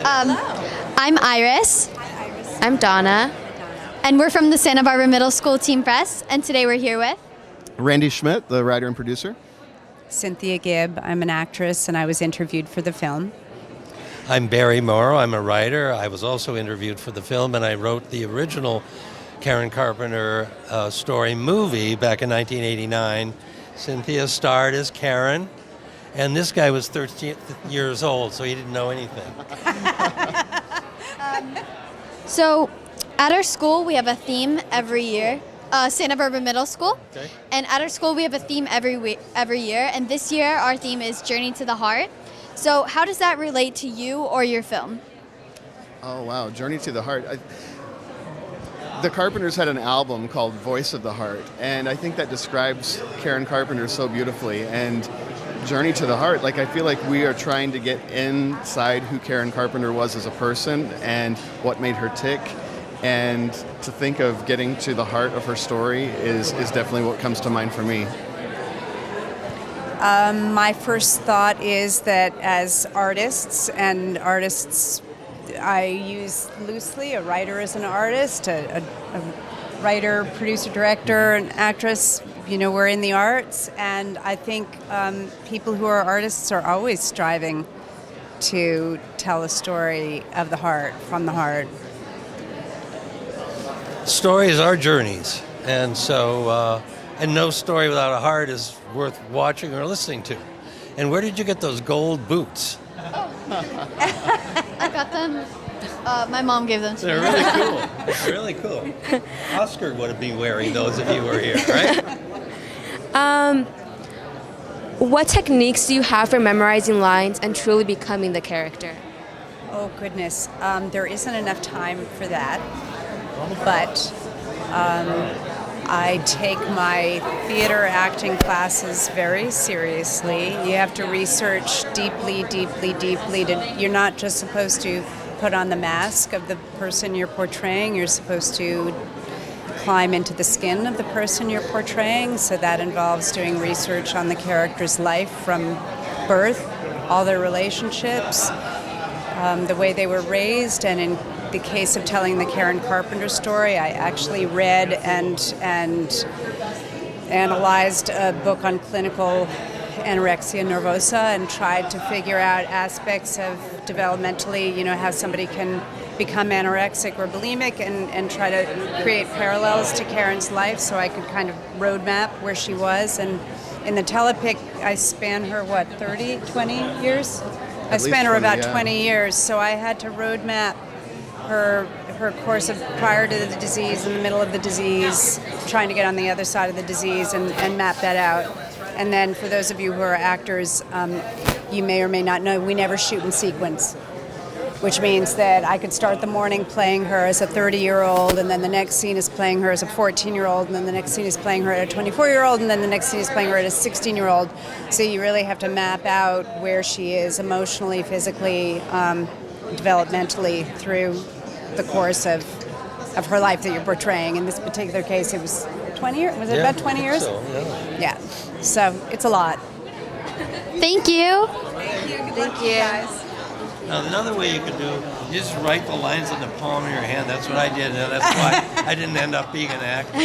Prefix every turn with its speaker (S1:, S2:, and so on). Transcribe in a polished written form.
S1: I'm Iris. I'm Donna. And we're from the Santa Barbara Middle School Team Press, and today we're here with
S2: Randy Schmidt, the writer and producer.
S3: Cynthia Gibb. I'm an actress, and I was interviewed for the film.
S4: I'm Barry Morrow. I'm a writer. I was also interviewed for the film, and I wrote the original Karen Carpenter story movie back in 1989. Cynthia starred as Karen, and this guy was 13 years old, so he didn't know anything.
S1: So, at our school, we have a theme every year, Santa Barbara Middle School.
S4: Okay.
S1: And at our school, we have a theme every year. And this year, our theme is Journey to the Heart. So, how does that relate to you or your film?
S2: Oh, wow. Journey to the Heart. The Carpenters had an album called Voice of the Heart, and I think that describes Karen Carpenter so beautifully. And Journey to the Heart, I feel like we are trying to get inside who Karen Carpenter was as a person and what made her tick. And to think of getting to the heart of her story is definitely what comes to mind for me.
S3: My first thought is that as artists, I use loosely a writer as an artist, a writer, producer, director, an actress. We're in the arts, and I think people who are artists are always striving to tell a story of the heart, from the heart.
S4: Stories are journeys, and so and no story without a heart is worth watching or listening to. And where did you get those gold boots?
S1: I got them. My mom gave them to me.
S4: They're really cool. They're really cool. Oscar would be wearing those if you were here, right?
S5: What techniques do you have for memorizing lines and truly becoming the character?
S3: Oh, goodness. There isn't enough time for that. But I take my theater acting classes very seriously. You have to research deeply. You're not just supposed to put on the mask of the person you're portraying. You're supposed to climb into the skin of the person you're portraying. So that involves doing research on the character's life from birth, all their relationships, the way they were raised, and in the case of telling the Karen Carpenter story, I actually read and analyzed a book on clinical anorexia nervosa and tried to figure out aspects of developmentally, how somebody can become anorexic or bulimic, and try to create parallels to Karen's life so I could kind of roadmap where she was. And in the telepic, I span her, 20 years? I span her about 20 years, so I had to roadmap her course of prior to the disease, in the middle of the disease, trying to get on the other side of the disease and map that out. And then for those of you who are actors, you may or may not know, we never shoot in sequence, which means that I could start the morning playing her as a 30-year-old, and then the next scene is playing her as a 14-year-old, and then the next scene is playing her at a 24-year-old, and then the next scene is playing her at a 16-year-old. So you really have to map out where she is emotionally, physically, developmentally through the course of her life that you're portraying. In this particular case, it was 20 years. Was it about 20 years?
S4: So,
S3: yeah. So it's a lot.
S1: Thank you.
S3: Thank you.
S4: Now, another way you could do, you just write the lines on the palm of your hand. That's what I did, and that's why I didn't end up being an actor.